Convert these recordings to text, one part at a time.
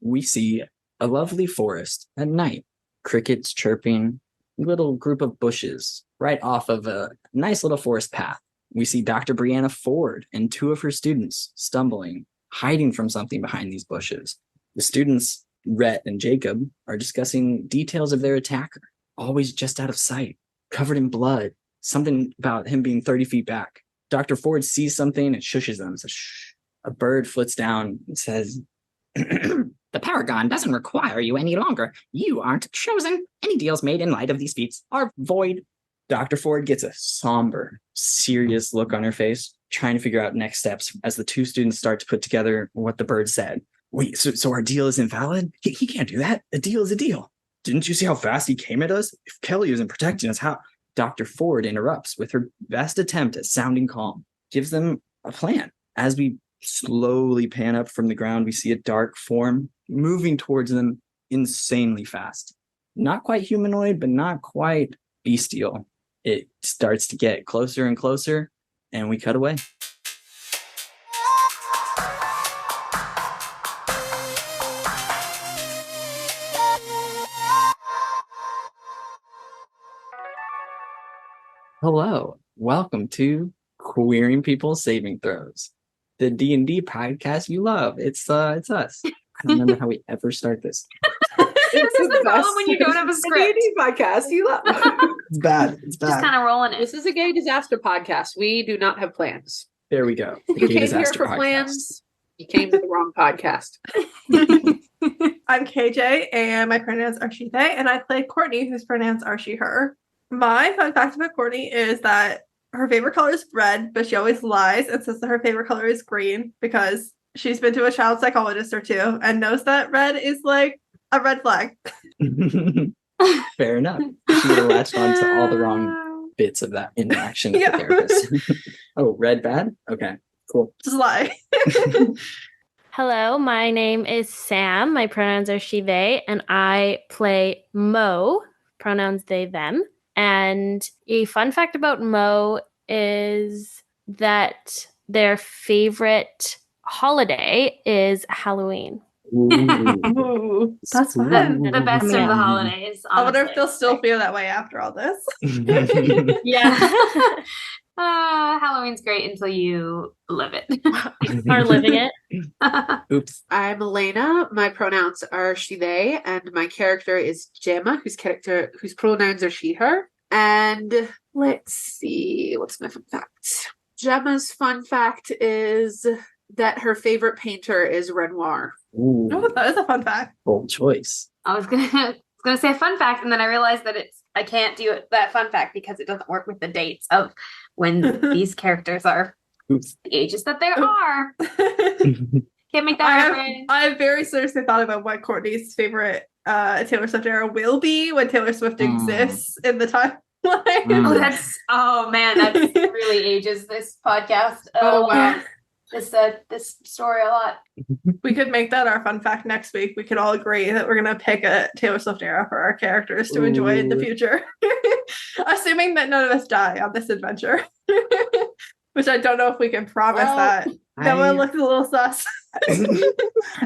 we see a lovely forest at night, crickets chirping, little group of bushes right off of a nice little forest path. We see Dr. Brianna Ford and two of her students stumbling, hiding from something behind these bushes. The students, Rhett and Jacob, are discussing details of their attacker, always just out of sight, covered in blood, something about him being 30 feet back. Dr. Ford sees something and shushes them. Says, shh. A bird flits down and says, the Paragon doesn't require you any longer. You aren't chosen. Any deals made in light of these feats are void. Dr. Ford gets a somber, serious look on her face, trying to figure out next steps as the two students start to put together what the bird said. Wait, so our deal is invalid? He can't do that. A deal is a deal. Didn't you see how fast he came at us? If Kelly isn't protecting us, how? Dr. Ford interrupts with her best attempt at sounding calm, gives them a plan. As we slowly pan up from the ground, we see a dark form moving towards them insanely fast. Not quite humanoid, but not quite bestial. It starts to get closer and closer, and we cut away. Hello, welcome to Queering People's Saving Throws, the D&D podcast you love. It's us. I don't remember how we ever start this. This is the problem when you don't have a script. D&D podcast you love. It's bad. Just kind of rolling it. This is a gay disaster podcast. We do not have plans. There we go. You came here for plans. You came to the wrong podcast. I'm KJ, and my pronouns are she, they, and I play Courtney, whose pronouns are she, her. My fun fact about Courtney is that her favorite color is red, but she always lies and says that her favorite color is green because she's been to a child psychologist or two and knows that red is like a red flag. Fair enough. She would have latched on to all the wrong bits of that interaction with the therapist. Oh, red bad? Okay, cool. Just lie. Hello, my name is Sam. My pronouns are she, they, and I play Mo, pronouns they, them. And a fun fact about Mo is that their favorite holiday is Halloween. Ooh, that's fun. The best of the holidays. I wonder if they'll still feel that way after all this. Yeah. Halloween's great until you live it. Are living it. Oops. I'm Elena. My pronouns are she, they, and my character is Gemma, whose pronouns are she, her. And let's see, what's my fun fact? Gemma's fun fact is that her favorite painter is Renoir. Ooh, Oh, that is a fun fact. bold choice. I was gonna say a fun fact, and then I realized that I can't do that fun fact because it doesn't work with the dates of when these characters are Oops. the ages that they are. Can't make that happen. I have very seriously thought about what Courtney's favorite Taylor Swift era will be when Taylor Swift exists in the timeline. Oh man, that really ages this podcast. Oh wow. This story a lot. We could make that our fun fact next week. We could all agree that we're going to pick a Taylor Swift era for our characters to enjoy in the future. Assuming that none of us die on this adventure. Which I don't know if we can promise that. That one looks a little sus.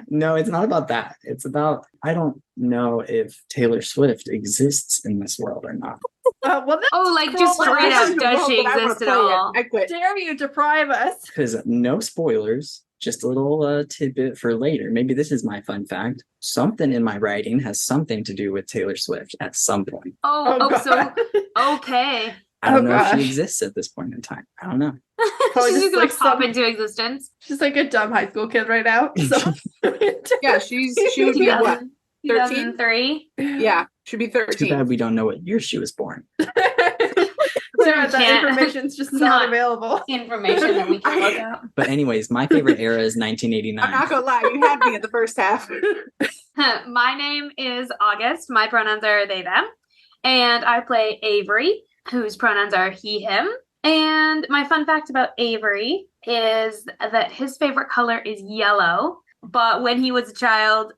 No, it's not about that. It's about, I don't know if Taylor Swift exists in this world or not. Just straight up, does she exist at all? I quit. Dare you deprive us? Because no spoilers, just a little tidbit for later. Maybe this is my fun fact. Something in my writing has something to do with Taylor Swift at some point. So okay. I don't know if she exists at this point in time. I don't know. She's just gonna pop into existence. She's like a dumb high school kid right now. So. Yeah, she would be what? 13? 2003. Yeah, she'd be 13. Too bad we don't know what year she was born. That information's just not available. Information that we can look up. But anyways, my favorite era is 1989. I'm not gonna lie, you had me in the first half. My name is August. My pronouns are they, them. And I play Avery, whose pronouns are he, him. And my fun fact about Avery is that his favorite color is yellow. But when he was a child,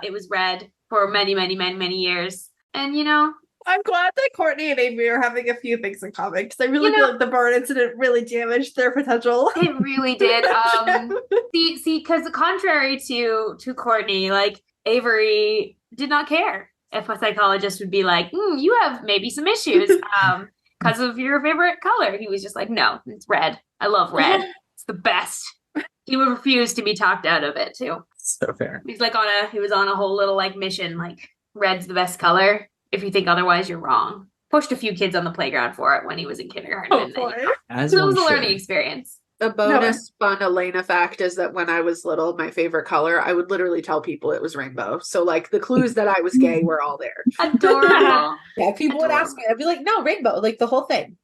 it was red for many, many, many, many years. And, I'm glad that Courtney and Avery are having a few things in common because I really feel like the burn incident really damaged their potential. It really did. See, because contrary to Courtney, like Avery did not care if a psychologist would be like, you have maybe some issues because of your favorite color. He was just like, no, it's red. I love red. It's the best. He would refuse to be talked out of it too. So fair. He was on a whole little like mission, like red's the best color. If you think otherwise, you're wrong. Pushed a few kids on the playground for it when he was in kindergarten. Oh, boy. So it was a learning experience. A bonus fun Elena fact is that when I was little, my favorite color, I would literally tell people it was rainbow. So like the clues that I was gay were all there. Adorable. Yeah, people would ask me, I'd be like, no, rainbow, like the whole thing.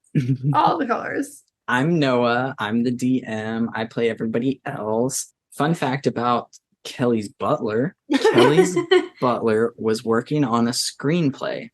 All the colors. I'm Noah. I'm the DM. I play everybody else. Fun fact about Kelly's butler. Kelly's butler was working on a screenplay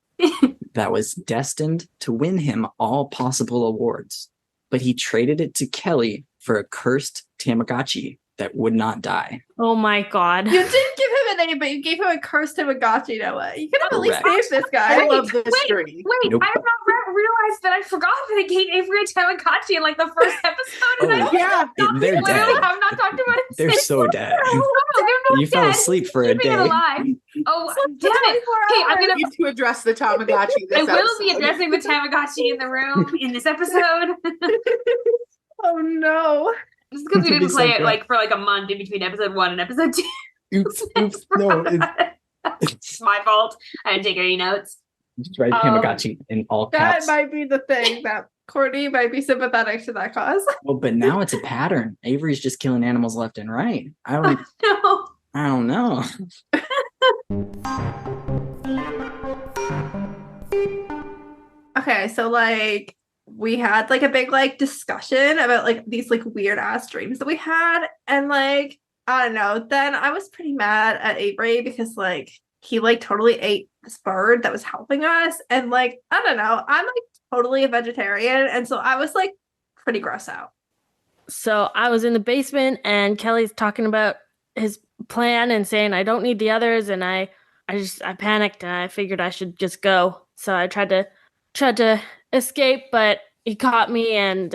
that was destined to win him all possible awards, but he traded it to Kelly for a cursed Tamagotchi that would not die. Oh my god. You didn't give him a name, but you gave him a cursed Tamagotchi, Noah. You could have at least Correct. saved this guy. I love this journey. Wait, Nope. I have not realized that I forgot that it gave Avery a Tamagotchi in like the first episode. And Oh, they're literally dead. have not talked about it They're since. so dead. They're You fell dead. asleep for a Keeping it day. alive. Oh, damn it. Okay, I'm I gonna. need to address the Tamagotchi this I will be episode. addressing the Tamagotchi in the room in this episode. Oh no. Just because we That'd be didn't so play it good. like for like a month in between episode 1 and episode 2. Oops, no. It's my fault. I didn't take any notes. Just write Tamagotchi in all That caps. might be the thing that Courtney might be sympathetic to that cause. Well, but now it's a pattern. Avery's just killing animals left and right. No. I don't know. Okay, so like we had like a big like discussion about like these like weird ass dreams that we had, and like I don't know, then I was pretty mad at Avery because like he like totally ate this bird that was helping us, and like I don't know, I'm like totally a vegetarian, and so I was like pretty gross out. So I was in the basement and Kelly's talking about his plan and saying I don't need the others, and I panicked and I figured I should just go. So I tried to escape, but he caught me, and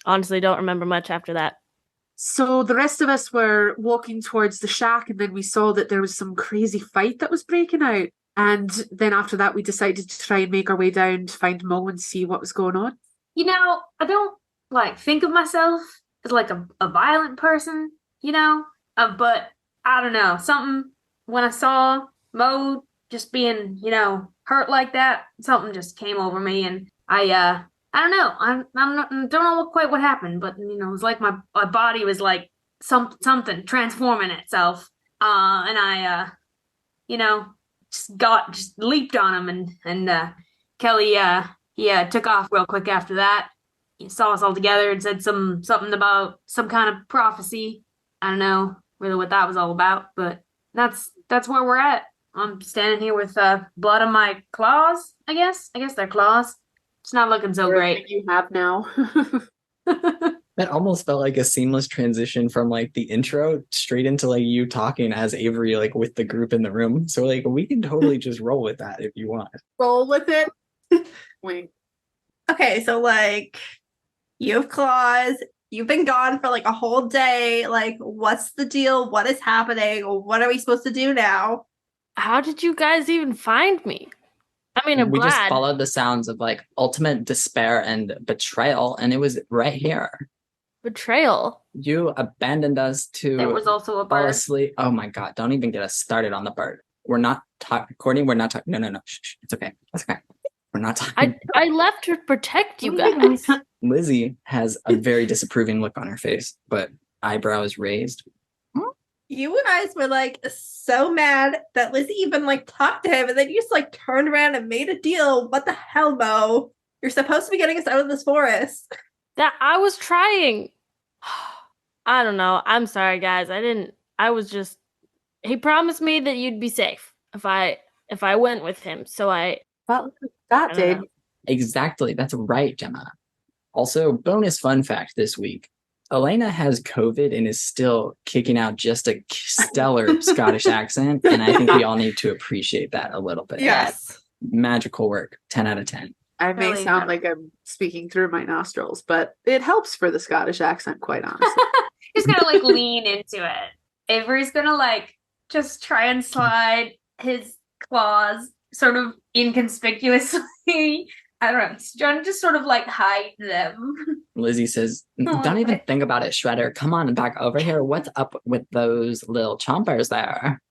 honestly don't remember much after that. So the rest of us were walking towards the shack, and then we saw that there was some crazy fight that was breaking out. And then after that, we decided to try and make our way down to find Mo and see what was going on. You know, I don't like think of myself as like a violent person, you know, but I don't know, something when I saw Mo just being, you know, hurt like that, something just came over me, and I don't know, I don't know quite what happened, but you know, it was like my body was like something transforming itself, and I you know, just leaped on him, and Kelly he took off real quick after that. He saw us all together and said something about some kind of prophecy. I don't know really what that was all about, but that's where we're at. I'm standing here with blood on my claws, I guess. I guess they're claws. It's not looking so great. You have now. That almost felt like a seamless transition from like the intro straight into like you talking as Avery, like with the group in the room. So like we can totally just roll with that if you want. Roll with it. Wink. Okay, so like you have claws. You've been gone for like a whole day. Like, what's the deal? What is happening? What are we supposed to do now? How did you guys even find me? I mean, I'm We just glad. followed the sounds of like ultimate despair and betrayal, and it was right here. Betrayal. You abandoned us to There was also a fall bird. asleep. Oh my god! Don't even get us started on the bird. We're not talking, Courtney. We're not talking. No. Shh. It's okay. It's okay. We're not talking. I left to protect you guys. Lizzie has a very disapproving look on her face, but eyebrows raised. You guys were like so mad that Lizzie even like talked to him, and then you just like turned around and made a deal. What the hell, Mo? You're supposed to be getting us out of this forest. That I was trying. I don't know. I'm sorry, guys. I was just. He promised me that you'd be safe if I went with him. So I. Well, that I don't did. know. Exactly. That's right, Gemma. Also, bonus fun fact this week. Elena has COVID and is still kicking out just a stellar Scottish accent. And I think we all need to appreciate that a little bit. Yes. magical work. 10 out of 10. I may Really sound incredible. like I'm speaking through my nostrils, but it helps for the Scottish accent, quite honestly. He's gonna like lean into it. Avery's gonna like just try and slide his claws sort of inconspicuously. I don't know. He's trying to just sort of like hide them. Lizzie says, don't even think about it, Shredder. Come on back over here. What's up with those little chompers there?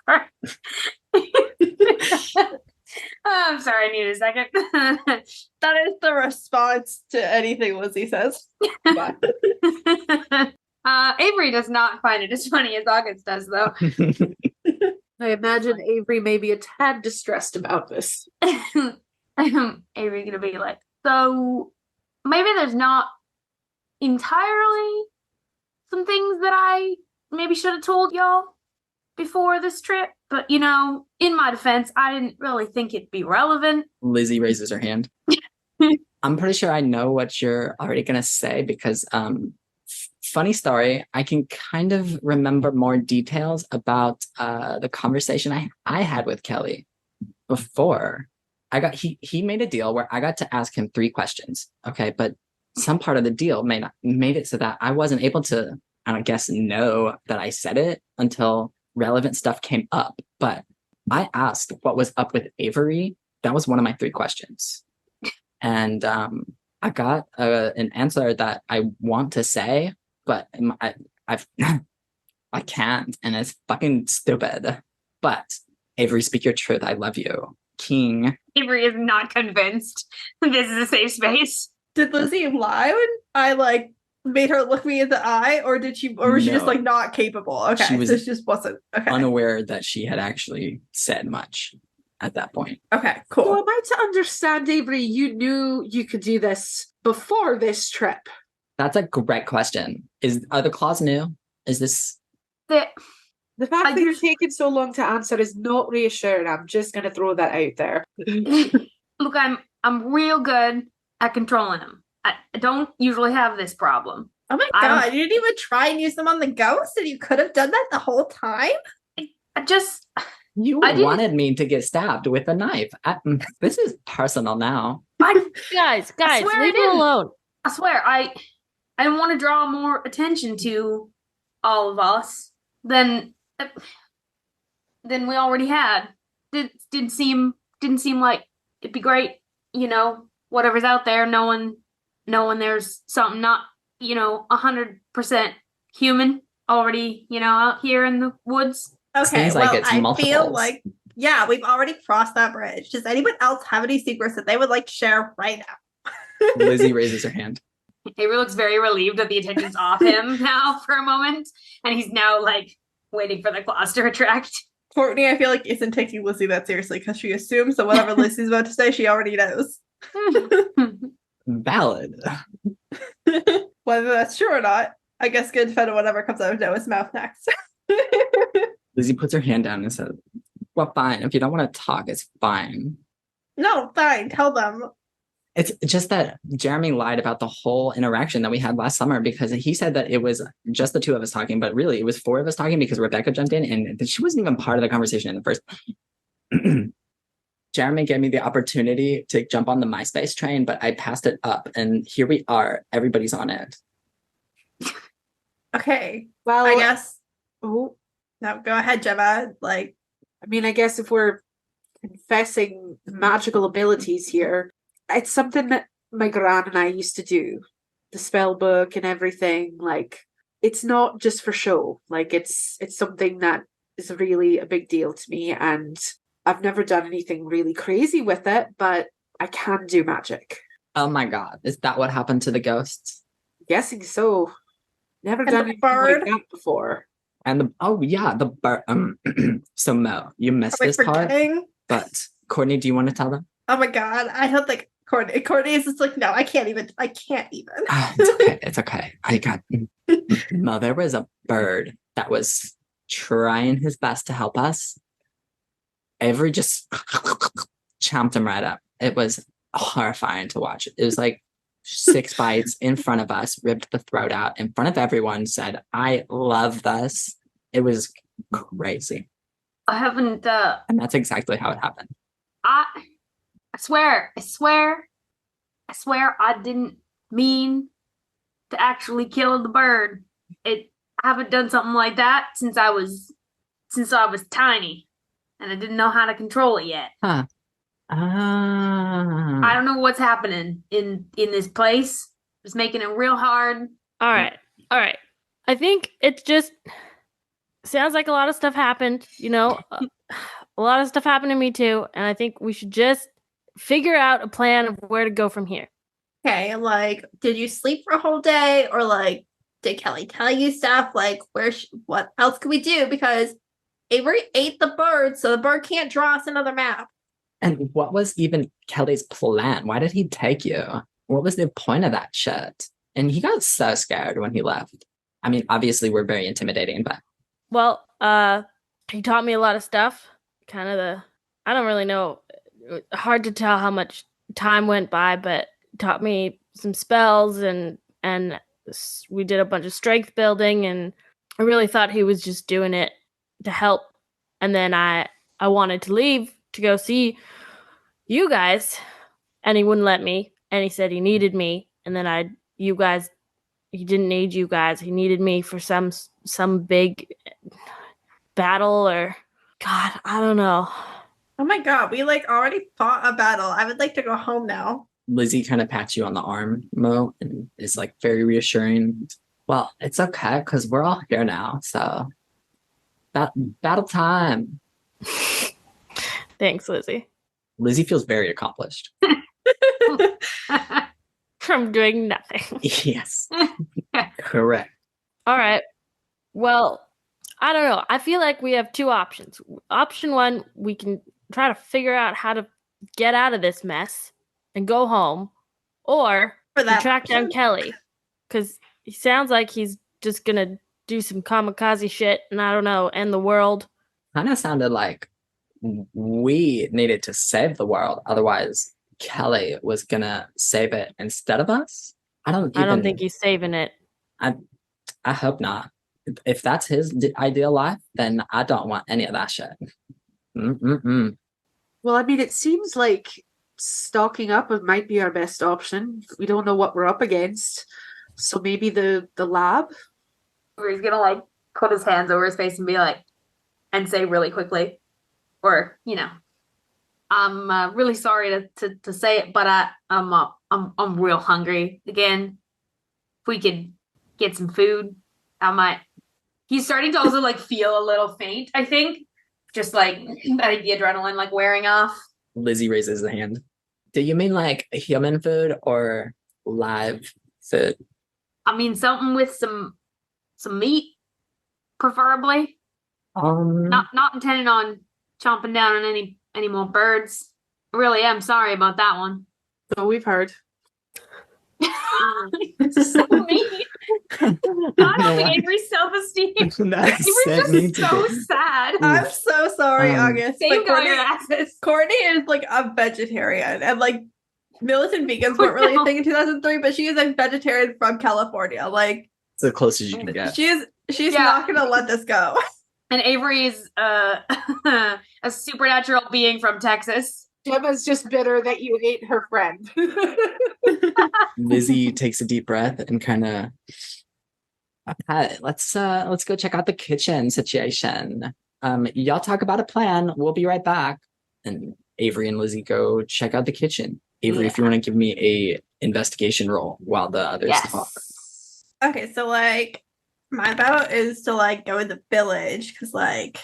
Sorry. I'm sorry, I need a second. That is the response to anything Lizzie says. Avery does not find it as funny as August does, though. I imagine Avery may be a tad distressed about this. Avery's gonna be like, so maybe there's not entirely some things that I maybe should have told y'all before this trip, but you know, in my defense, I didn't really think it'd be relevant. Lizzie raises her hand. I'm pretty sure I know what you're already going to say because, funny story, I can kind of remember more details about the conversation I had with Kelly before. He made a deal where I got to ask him 3 questions. Okay, but some part of the deal made it so that I wasn't able to, I guess, know that I said it until relevant stuff came up. But I asked what was up with Avery. That was one of my 3 questions. And I got an answer that I want to say, but I can't, and it's fucking stupid. But Avery, speak your truth. I love you, King. Avery is not convinced this is a safe space. Did Lizzie lie when I like made her look me in the eye, or was she just No. like not capable? Okay, She was so she just wasn't. Okay, Unaware that she had actually said much at that point. okay, So cool. am I to understand, Avery, you knew you could do this before this trip? That's a great question. Are the claws new? Is this The fact I that you're just- taking so long to answer is not reassuring. I'm just going to throw that out there. Look, I'm real good at controlling him. I don't usually have this problem. Oh my I don't- god, you didn't even try and use them on the ghost, and you could have done that the whole time. I just you I didn't- wanted me to get stabbed with a knife? This is personal now. Guys, swear I leave him didn't. alone. I swear, I didn't want to draw more attention to all of us than we already had. Didn't seem like it'd be great, you know, whatever's out there, knowing there's something not, you know, 100% human already, you know, out here in the woods. Okay, Seems like well, it's I feel multiples. like we've already crossed that bridge. Does anyone else have any secrets that they would like to share right now? Lizzie raises her hand. Avery looks very relieved that the attention's off him now for a moment, and he's now like waiting for the claws to retract. Courtney, I feel like isn't taking Lizzie that seriously because she assumes that whatever Lizzie's about to say, she already knows. Valid. Whether that's true or not, I guess good defend whatever comes out of Noah's mouth next. Lizzie puts her hand down and says, well, fine. If you don't want to talk, it's fine. No, fine, tell them. It's just that Jeremy lied about the whole interaction that we had last summer because he said that it was just the 2 of us talking, but really it was 4 of us talking because Rebecca jumped in and she wasn't even part of the conversation in the first. Jeremy gave me the opportunity to jump on the MySpace train, but I passed it up and here we are. Everybody's on it. Okay, Well, I guess. Oh, No, go ahead, Gemma. Like, I mean, I guess if we're confessing magical abilities here, it's something that my gran and I used to do. The spell book and everything. Like, it's not just for show. Like, it's something that is really a big deal to me, and I've never done anything really crazy with it, but I can do magic. Oh my God. Is that what happened to the ghosts? Guessing so. Never And done the anything bird? like that before. And the bird. So Mo, you missed are we this part, forgetting? but Courtney, do you want to tell them? Oh my god, I don't think Courtney is just like, no, I can't even. It's okay. It's okay. I got Mo. There was a bird that was trying his best to help us. Avery just chomped him right up. It was horrifying to watch. It was like 6 bites in front of us, ripped the throat out in front of everyone, said, I love this. It was crazy. I haven't And that's exactly how it happened. I swear I didn't mean to actually kill the bird. I haven't done something like that since I was tiny, and I didn't know how to control it yet. Huh. I don't know what's happening in this place. It's making it real hard. All right. I think it just sounds like a lot of stuff happened, a lot of stuff happened to me too, and I think we should just figure out a plan of where to go from here. Okay, like, did you sleep for a whole day, or like, did Kelly tell you stuff? Like, what else could we do? Because Avery ate the bird, so the bird can't draw us another map. And what was even Kelly's plan? Why did he take you? What was the point of that shit? And he got so scared when he left. I mean, obviously we're very intimidating, but Well, he taught me a lot of stuff. I don't really know. Hard to tell how much time went by, but taught me some spells and we did a bunch of strength building, and I really thought he was just doing it to help. And then I wanted to leave to go see you guys, and he wouldn't let me, and he said he needed me, and then he didn't need you guys. He needed me for some big battle, or God, I don't know. Oh my god, we like already fought a battle. I would like to go home now. Lizzie kind of pats you on the arm, Mo, and is like very reassuring. Well, it's okay because we're all here now. So battle time. Thanks, Lizzie. Lizzie feels very accomplished. From doing nothing. Yes. Correct. All right. Well, I don't know. I feel like we have two options. Option one, we can try to figure out how to get out of this mess and go home, or For that track down option. Kelly, because he sounds like he's just gonna do some kamikaze shit, and I don't know, end the world. Kind of sounded like we needed to save the world. Otherwise, Kelly was gonna save it instead of us. I don't think he's saving it. I hope not. If that's his ideal life, then I don't want any of that shit. Mm-mm-mm. Well, I mean, it seems like stocking up might be our best option. We don't know what we're up against. So maybe the lab? Where he's gonna like put his hands over his face and be like, and say really quickly, or I'm really sorry to say it, but I'm real hungry again. If we could get some food, I might. He's starting to also like feel a little faint, I think, just like the adrenaline like wearing off. Lizzie raises a hand. Do you mean like human food or live food? I mean something with some meat, preferably. Not intending on chomping down on any more birds. I really am sorry about that one. So we've heard. So mean. Not having Avery's self-esteem. Avery's just so sad. I'm so sorry, August. Same But guy your asses. Courtney is like a vegetarian, and like militant vegans weren't really a thing in 2003, but she is a vegetarian from California. Like, It's the closest you can get. she's not gonna let this go. And Avery's a supernatural being from Texas. Gemma's just bitter that you ate her friend. Lizzie takes a deep breath and kind of, okay, let's go check out the kitchen situation. Y'all talk about a plan. We'll be right back. And Avery and Lizzie go check out the kitchen. Avery, if you want to give me a investigation roll while the others talk. Okay, so like my vote is to like go in the village because like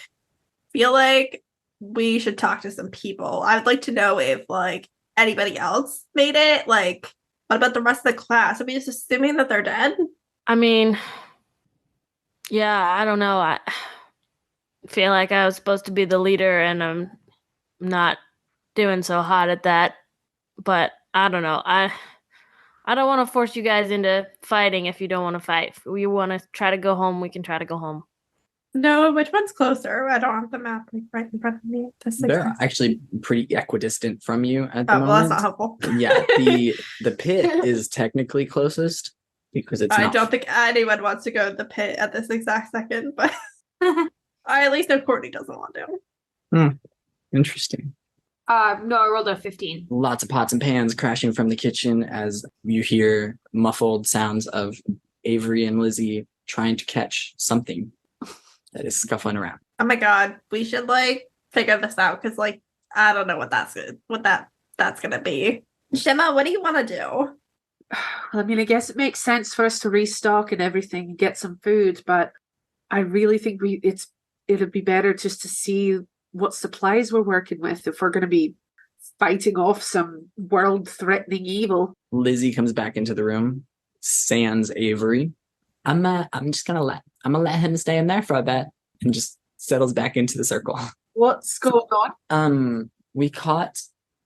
feel like we should talk to some people. I would like to know if like anybody else made it. Like, what about the rest of the class? Are we just assuming that they're dead? I mean, yeah, I don't know. I feel like I was supposed to be the leader, and I'm not doing so hot at that. But I don't know. I don't want to force you guys into fighting if you don't want to fight. If we want to try to go home, we can try to go home. No, which one's closer? I don't have the map like right in front of me. They're actually pretty equidistant from you at the well, moment. that's not helpful. Yeah, the pit is technically closest because it's I don't think anyone wants to go to the pit at this exact second, but I at least know Courtney doesn't want to. Interesting. No, I rolled a 15. Lots of pots and pans crashing from the kitchen as you hear muffled sounds of Avery and Lizzie trying to catch something that is scuffling around. Oh my god, we should like figure this out because like I don't know what that's gonna be. Gemma, what do you want to do? Well, I mean, I guess it makes sense for us to restock and everything and get some food, but I really think it'd be better just to see what supplies we're working with if we're going to be fighting off some world-threatening evil. Lizzie comes back into the room, sans Avery. I'm gonna let him stay in there for a bit, and just settles back into the circle. What's going on? We caught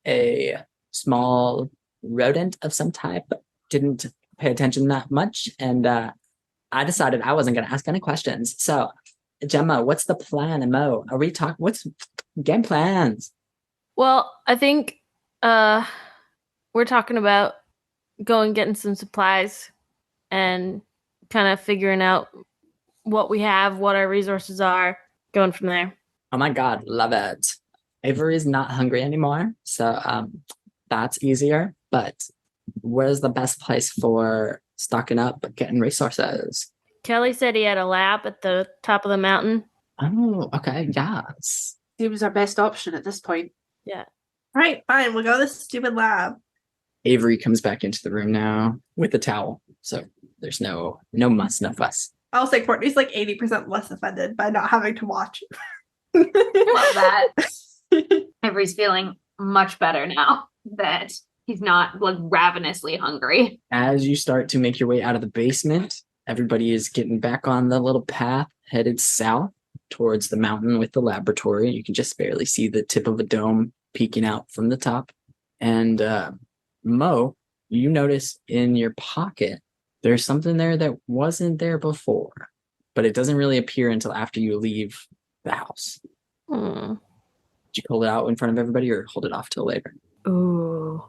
a small rodent of some type. Didn't pay attention that much, and I decided I wasn't gonna ask any questions. So, Gemma, what's the plan? And Mo, are we talking? What's game plans? Well, I think we're talking about going getting some supplies and kind of figuring out what we have, what our resources are, going from there. Oh my god, love it. Avery's not hungry anymore, so that's easier. But where's the best place for stocking up, getting resources? Kelly said he had a lab at the top of the mountain. Oh, okay, yes. Seems our best option at this point. Yeah. Right, fine, we'll go to this stupid lab. Avery comes back into the room now with a towel, so there's no muss, no fuss. I'll say Courtney's like 80% less offended by not having to watch. Love that. Avery's feeling much better now that he's not like ravenously hungry. As you start to make your way out of the basement, everybody is getting back on the little path headed south towards the mountain with the laboratory. You can just barely see the tip of a dome peeking out from the top. And Mo, you notice in your pocket, there's something there that wasn't there before, but it doesn't really appear until after you leave the house. Did you pull it out in front of everybody or hold it off till later? Ooh.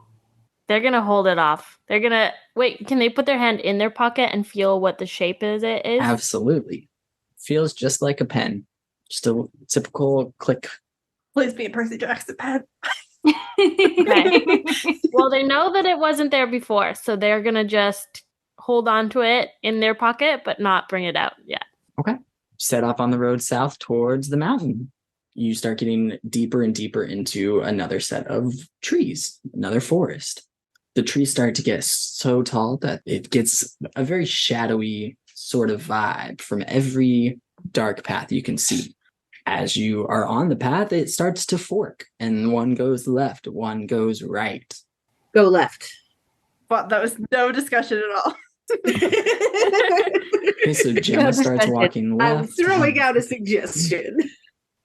They're going to hold it off. They're going to... Wait, can they put their hand in their pocket and feel what the shape is? Absolutely. Feels just like a pen. Just a typical click. Please be a Percy Jackson pen. Okay. Well, they know that it wasn't there before, so they're going to just hold on to it in their pocket, but not bring it out yet. Okay. Set off on the road south towards the mountain. You start getting deeper and deeper into another set of trees, another forest. The trees start to get so tall that it gets a very shadowy sort of vibe from every dark path you can see. As you are on the path, it starts to fork, and one goes left, one goes right. Go left. But that was no discussion at all. Okay, so Gemma starts walking left. I'm throwing out a suggestion.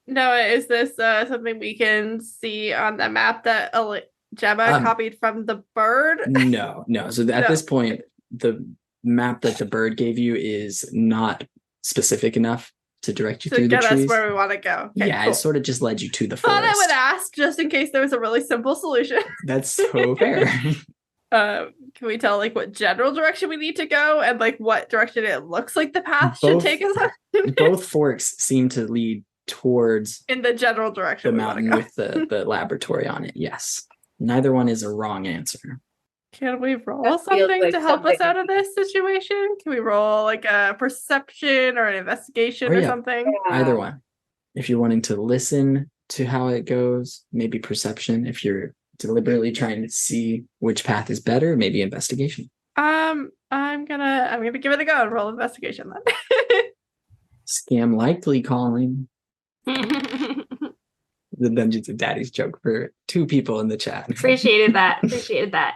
Noah, is this something we can see on the map that Gemma copied from the bird? No. So at this point, the map that the bird gave you is not specific enough to direct you through the trees. That's where we want to go. Okay, yeah, cool. It sort of just led you to the forest. Thought I would ask just in case there was a really simple solution. That's so fair. Can we tell like what general direction we need to go and like what direction it looks like the path should take us on? Both forks seem to lead towards in the general direction the mountain with the laboratory on it. Yes. Neither one is a wrong answer. Can we roll something to help us out of this situation? Can we roll like a perception or an investigation or something? Either one. If you're wanting to listen to how it goes, maybe perception. If you're deliberately trying to see which path is better, maybe investigation. I'm gonna give it a go and roll investigation then. Scam likely calling. The Dungeons of Daddies joke for 2 people in the chat. Appreciated that.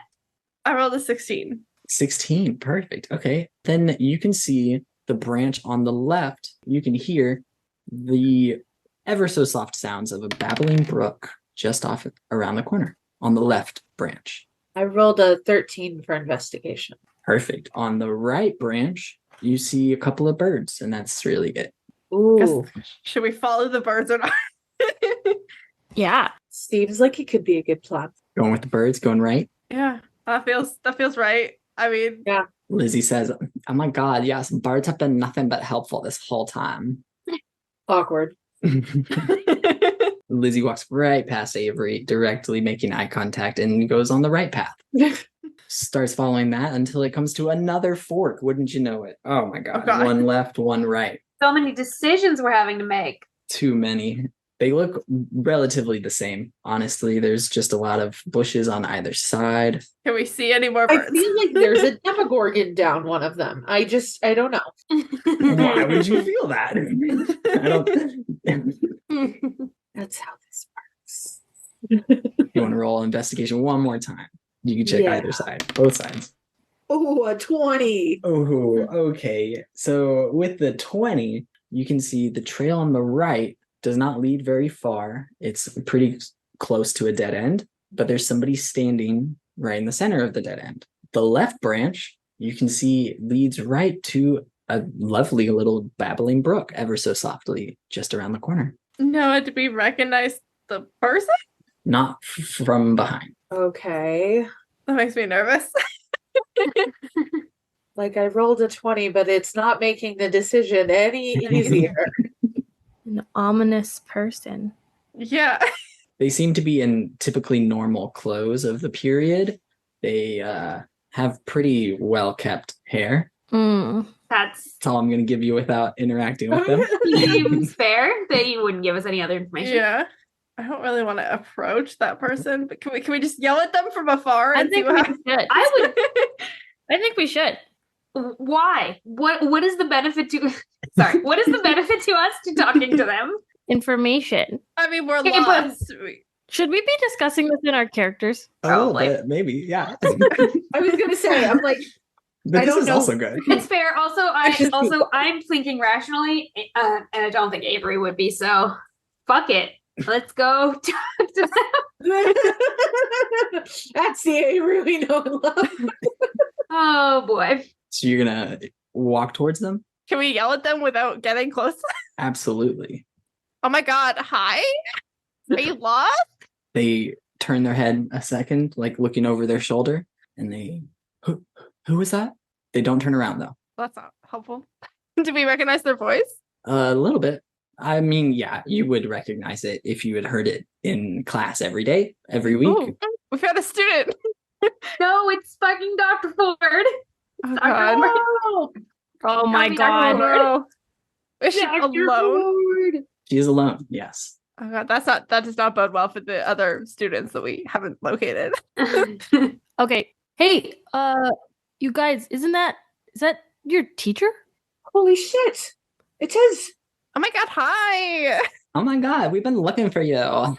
I rolled a 16. 16, perfect. Okay, then you can see the branch on the left. You can hear the ever so soft sounds of a babbling brook just off around the corner on the left branch. I rolled a 13 for investigation. Perfect. On the right branch, you see a couple of birds, and that's really it. Ooh. Should we follow the birds or not? Yeah. Seems like it could be a good plan. Going with the birds, going right. Yeah, that feels right. I mean, yeah. Lizzie says, "Oh my God, yes, birds have been nothing but helpful this whole time." Awkward. Lizzie walks right past Avery, directly making eye contact, and goes on the right path. Starts following that until it comes to another fork. Wouldn't you know it? Oh my God. God. One left, one right. So many decisions we're having to make. Too many. They look relatively the same. Honestly, there's just a lot of bushes on either side. Can we see any more I birds? feel like there's a Demogorgon down one of them. I don't know. Why would you feel that? I don't. That's how this works. You want to roll investigation one more time? You can check Yeah. either side, both sides. Oh, a 20. Oh, okay. So with the 20, you can see the trail on the right does not lead very far. It's pretty close to a dead end, but there's somebody standing right in the center of the dead end. The left branch, you can see, leads right to a lovely little babbling brook ever so softly just around the corner. No, did we recognize the person? Not from behind. Okay. That makes me nervous. Like I rolled a 20, but it's not making the decision any easier. An ominous person. Yeah. They seem to be in typically normal clothes of the period. They have pretty well-kept hair. Mm. That's That's all I'm going to give you without interacting with them. seems fair that you wouldn't give us any other information. Yeah. I don't really want to approach that person, but can we just yell at them from afar I and see think we what should. happens? I think we should. Why? What is the benefit to sorry, what is the benefit to us to talking to them? Information. I mean, we're Okay, but- lost. Should we be discussing this in our characters? A little Probably. bit, maybe, yeah. I was gonna say, I'm like, But I this don't is know. also good. It's fair. Also, I'm thinking rationally, and I don't think Avery would be. So, fuck it. Let's go talk to them. that's the Avery we know and love. Oh boy. So you're going to walk towards them? Can we yell at them without getting close? Absolutely. Oh my God. Hi. Are you lost? They turn their head a second, like looking over their shoulder, and they, who is that? They don't turn around though. That's not helpful. Do we recognize their voice? A little bit. I mean, yeah, you would recognize it if you had heard it in class every day, every week. Ooh, we've got a student. No, it's fucking Dr. Ford. Oh Dr. God. Ford. Oh my Dr. God. Ford. No. Is she Dr. alone? Ford. She is alone, yes. Oh God, that does not bode well for the other students that we haven't located. Okay. Hey, you guys, is that your teacher? Holy shit. It is. Oh my God, hi. Oh my God, we've been looking for you.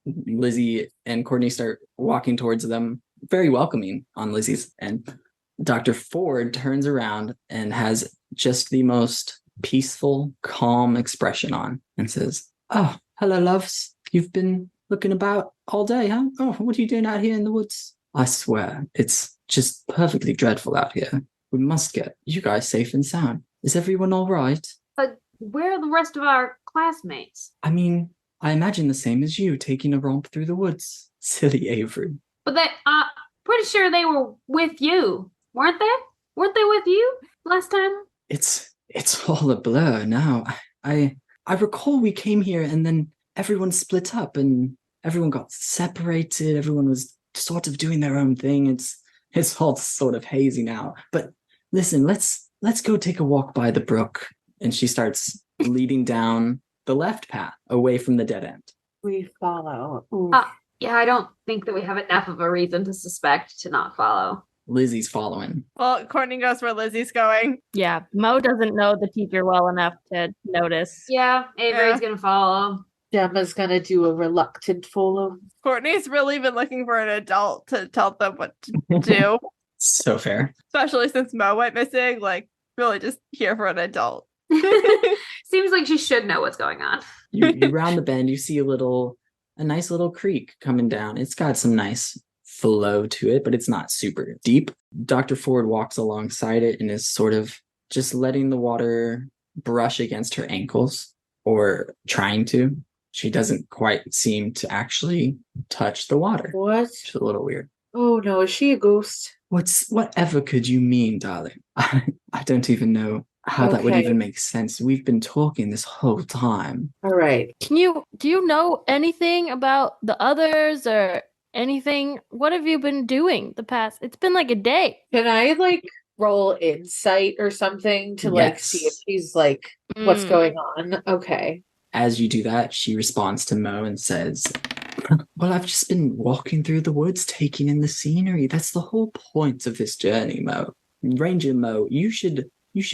Lizzie and Courtney start walking towards them, very welcoming on Lizzie's end. Dr. Ford turns around and has just the most peaceful, calm expression on and says, "Oh, hello, loves. You've been looking about all day, huh? Oh, what are you doing out here in the woods? I swear, it's just perfectly dreadful out here. We must get you guys safe and sound. Is everyone all right? Where are the rest of our classmates? I mean, I imagine the same as you, taking a romp through the woods. Silly Avery. But they, pretty sure they were with you, weren't they? Weren't they with you last time? It's all a blur now. I recall we came here and then everyone split up and everyone got separated. Everyone was sort of doing their own thing. It's all sort of hazy now. But listen, let's go take a walk by the brook. And she starts leading down the left path away from the dead end. We follow. Ooh. Yeah, I don't think that we have enough of a reason to suspect to not follow. Lizzie's following. Well, Courtney goes where Lizzie's going. Yeah, Mo doesn't know the teacher well enough to notice. Yeah, Avery's gonna follow. Gemma's gonna do a reluctant follow. Courtney's really been looking for an adult to tell them what to do, So fair. especially since Mo went missing. Like, really just here for an adult. Seems like she should know what's going on. You round the bend, you see a nice little creek coming down. It's got some nice flow to it, but it's not super deep. Dr. Ford walks alongside it and is sort of just letting the water brush against her ankles, or trying to. She doesn't quite seem to actually touch the water. What? It's a little weird. Oh no, is she a ghost? Whatever could you mean, darling? I don't even know how that would Okay. even make sense. We've been talking this whole time. All right. Do you know anything about the others or anything? What have you been doing the past? It's been like a day. Can I like roll insight or something to like see if Yes. she's like what's Mm. going on? Okay. As you do that, she responds to Mo and says, well, I've just been walking through the woods, taking in the scenery. That's the whole point of this journey, Mo. Ranger Mo, you should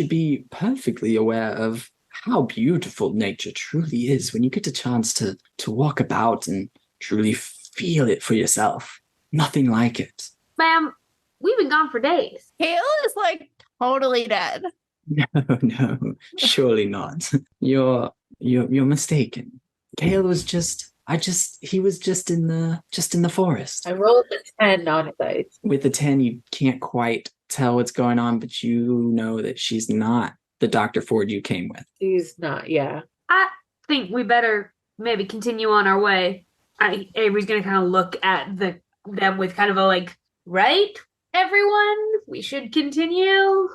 be perfectly aware of how beautiful nature truly is when you get a chance to walk about and truly feel it for yourself. Nothing like it. Ma'am, we've been gone for days. Kale is like totally dead. No, surely not. You're mistaken. Kale was he was just in the forest. I rolled a 10 on insight. With the 10, you can't quite tell what's going on, but you know that she's not the Dr. Ford you came with. She's not, yeah. I think we better maybe continue on our way. Avery's gonna kind of look at them with kind of a like, right, everyone? We should continue.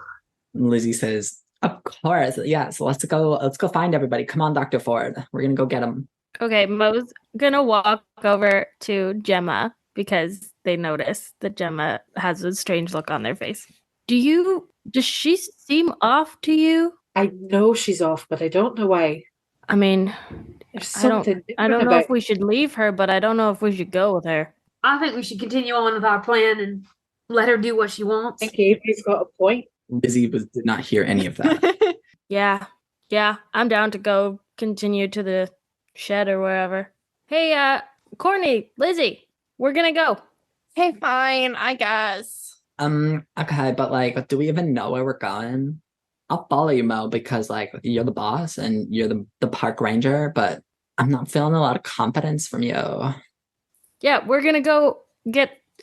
Lizzie says, of course, yeah, so let's go find everybody. Come on, Dr. Ford. We're gonna go get them. Okay, Mo's gonna walk over to Gemma because they notice that Gemma has a strange look on their face. Does she seem off to you? I know she's off, but I don't know why. I mean, There's I don't something know different if we should leave her, but I don't know if we should go with her. I think we should continue on with our plan and let her do what she wants. I think Avery's got a point. Lizzie did not hear any of that. Yeah, I'm down to go continue to the shed or wherever. Hey, Courtney, Lizzie, we're gonna go. Hey, fine, I guess. Okay, but like, do we even know where we're going? I'll follow you, Mo, because like you're the boss and you're the park ranger, but I'm not feeling a lot of confidence from you. Yeah, we're gonna go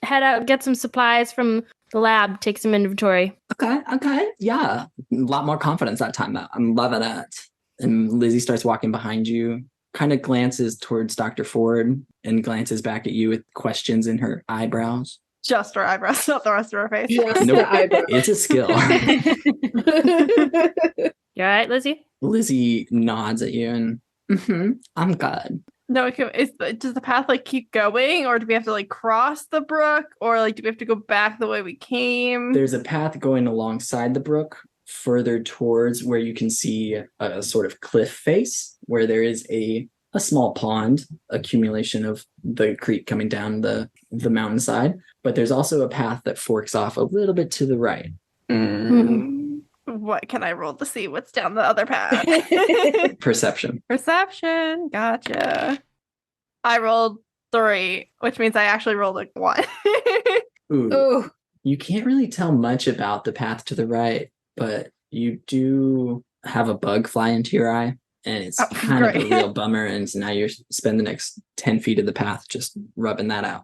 head out, get some supplies from the lab, take some inventory. Okay, yeah. A lot more confidence that time, though. I'm loving it. And Lizzie starts walking behind you, kind of glances towards Dr. Ford and glances back at you with questions in her eyebrows. Just her eyebrows, not the rest of her face. Just Nope. the eyebrow. It's a skill. You all right, Lizzie? Lizzie nods at you and, I'm good. No, does the path like keep going, or do we have to like cross the brook, or like do we have to go back the way we came? There's a path going alongside the brook, further towards where you can see a sort of cliff face, where there is a small pond, accumulation of the creek coming down the mountainside. But there's also a path that forks off a little bit to the right. What can I roll to see what's down the other path? Perception. Perception. Gotcha. I rolled 3, which means I actually rolled like 1. Ooh. Oh, You can't really tell much about the path to the right, but you do have a bug fly into your eye, and it's kind of a great. real bummer. And so now you're spend the next 10 feet of the path just rubbing that out.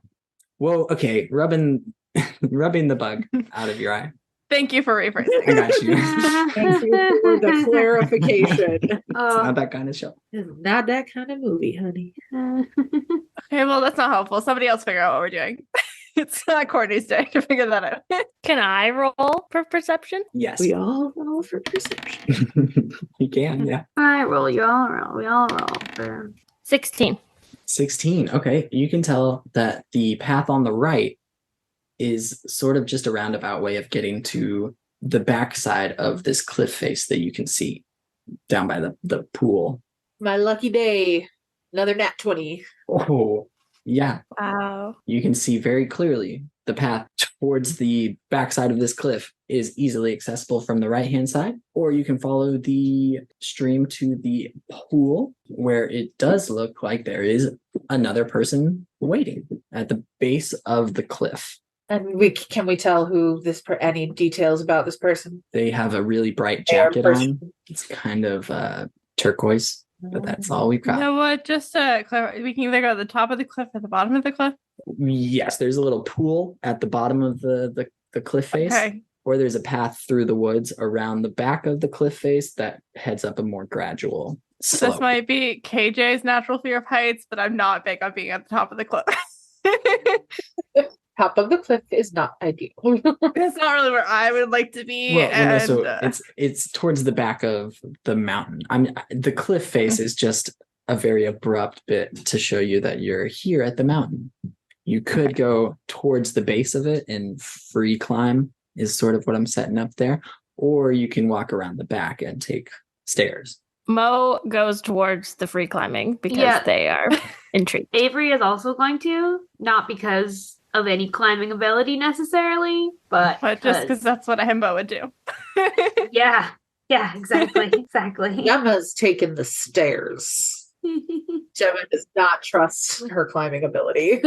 Whoa, okay, rubbing the bug out of your eye. Thank you for rephrasing. I got you. thank you for the clarification. It's not that kind of show. It's not that kind of movie, honey. Okay, well, that's not helpful. Somebody else figure out what we're doing. It's not Courtney's day to figure that out. Can I roll for perception? Yes. We all roll for perception. You can, yeah. All right, roll. You all roll. We all roll. 16. 16. Okay. You can tell that the path on the right is sort of just a roundabout way of getting to the backside of this cliff face that you can see down by the pool. My lucky day. Another nat 20. Oh, yeah. Wow. You can see very clearly the path towards the backside of this cliff is easily accessible from the right-hand side, or you can follow the stream to the pool, where it does look like there is another person waiting at the base of the cliff. And can we tell who any details about this person? They have a really bright Fair jacket person. on. It's kind of turquoise, but that's all we've You got. know what? Just to clarify, we can either go at the top of the cliff or the bottom of the cliff. Yes, there's a little pool at the bottom of the cliff face, Okay. or there's a path through the woods around the back of the cliff face that heads up a more gradual slope. This might be KJ's natural fear of heights, but I'm not big on being at the top of the cliff. Top of the cliff is not ideal. It's not really where I would like to be. Well, no, and so it's towards the back of the mountain. The cliff face is just a very abrupt bit to show you that you're here at the mountain. You could go towards the base of it and free climb is sort of what I'm setting up there, or you can walk around the back and take stairs. Mo goes towards the free climbing because Yeah. they are intrigued. Avery is also going to, not because of any climbing ability necessarily, but just because that's what a himbo would do. yeah, exactly. Gemma's taken the stairs. Gemma does not trust her climbing ability.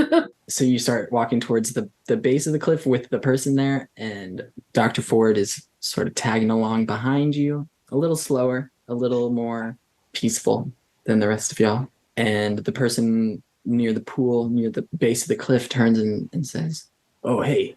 So you start walking towards the base of the cliff with the person there, and Dr. Ford is sort of tagging along behind you, a little slower, a little more peaceful than the rest of y'all. And the person near the pool, near the base of the cliff, turns and says, "Oh, hey,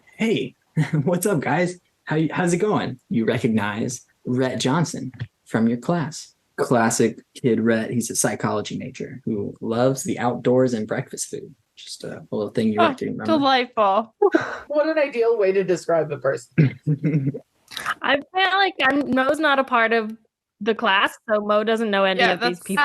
what's up, guys? How's it going?" You recognize Rhett Johnson from your class. Classic kid Rhett. He's a psychology major who loves the outdoors and breakfast food. Just a little thing you have to remember. Delightful. What an ideal way to describe a person. I feel like Mo's not a part of the class, so Mo doesn't know any of these people.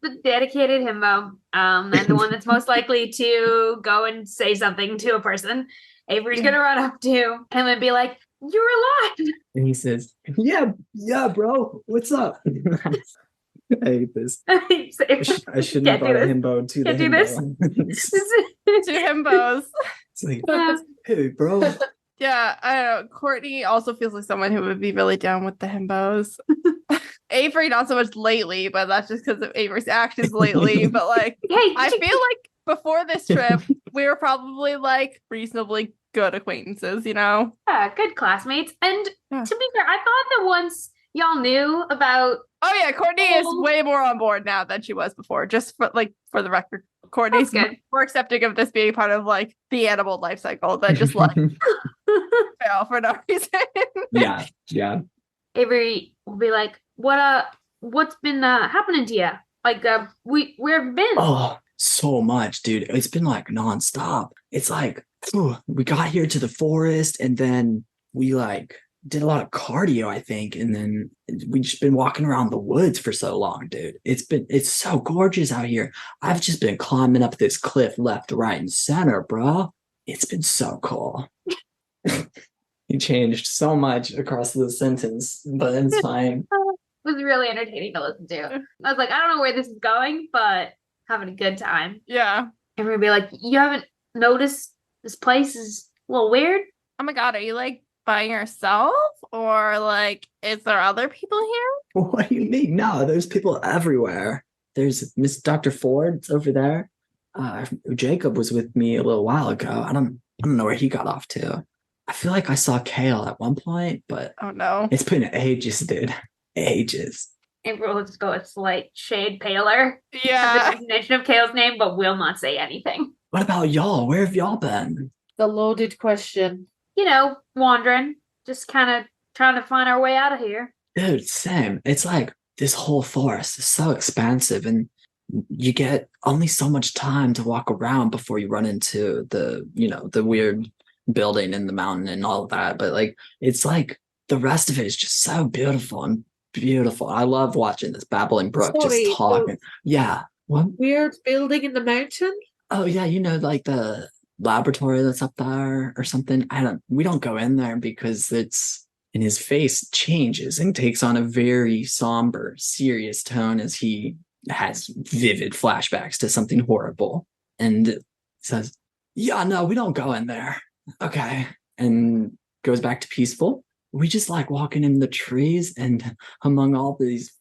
The dedicated himbo, and the one that's most likely to go and say something to a person. Avery's gonna run up to him and be like, "You're alive!" And he says, "Yeah, bro. What's up?" I hate this. I shouldn't have brought a himbo to the Can't do this. himbo. Two himbos. It's like, hey, bro. Yeah, I don't know. Courtney also feels like someone who would be really down with the himbos. Avery, not so much lately, but that's just because of Avery's actions lately. But like, I feel like before this trip, we were probably like reasonably good acquaintances, you know? Yeah, good classmates. And to be fair, I thought that once y'all knew about. Oh yeah, Courtney is way more on board now than she was before. Just for the record, Courtney's more accepting of this being part of like the animal life cycle than just like fail for no reason. Yeah. Avery will be like, what's been happening to you? Like, where have you been? Oh, so much, dude. It's been like nonstop. It's like, we got here to the forest and then we like did a lot of cardio, I think. And then we just been walking around the woods for so long, dude. It's so gorgeous out here. I've just been climbing up this cliff left, right, and center, bro. It's been so cool. He changed so much across the sentence, but it's fine. It was really entertaining to listen to. I was like, I don't know where this is going, but having a good time. Yeah. And we'd be like, you haven't noticed this place is a little weird? Oh my god, are you like by yourself? Or like, is there other people here? What do you mean? No, there's people everywhere. There's Miss Dr. Ford over there. Jacob was with me a little while ago. I don't know where he got off to. I feel like I saw Kale at one point, but oh no, it's been ages, dude. Ages. And we'll just go a slight shade paler. Yeah. The definition of Kale's name, but will not say anything. What about y'all? Where have y'all been? The loaded question. You know, wandering, just kind of trying to find our way out of here. Dude, same. It's like this whole forest is so expansive and you get only so much time to walk around before you run into the weird building in the mountain and all of that. But like, it's like the rest of it is just so beautiful and beautiful. I love watching this babbling brook just talking. Yeah. What? Weird building in the mountain? Oh yeah, like the laboratory that's up there or something. We don't go in there because and his face changes and takes on a very somber, serious tone as he has vivid flashbacks to something horrible and says, "Yeah, no, we don't go in there." Okay. And goes back to peaceful. We just like walking in the trees and among all these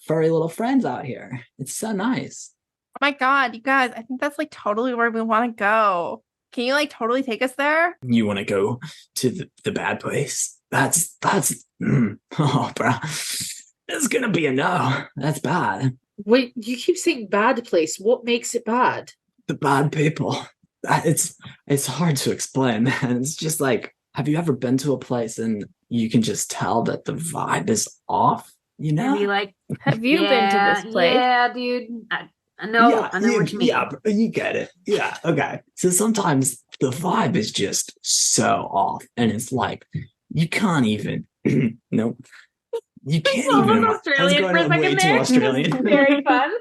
furry little friends out here. It's so nice. Oh my god, you guys, I think that's like totally where we want to go. Can you like totally take us there? You want to go to the bad place? That's oh, bro. It's gonna be a no. That's bad. Wait, you keep saying bad place. What makes it bad? The bad people. It's hard to explain, man. It's just like, have you ever been to a place and you can just tell that the vibe is off? You know? And be like, have you been to this place? Yeah, dude. I know what you mean. Yeah, you get it. Yeah, okay. So sometimes the vibe is just so off. And it's like, you can't even, nope. You can't even. Almost I was Australian going for a way second too there. Australian. Very fun.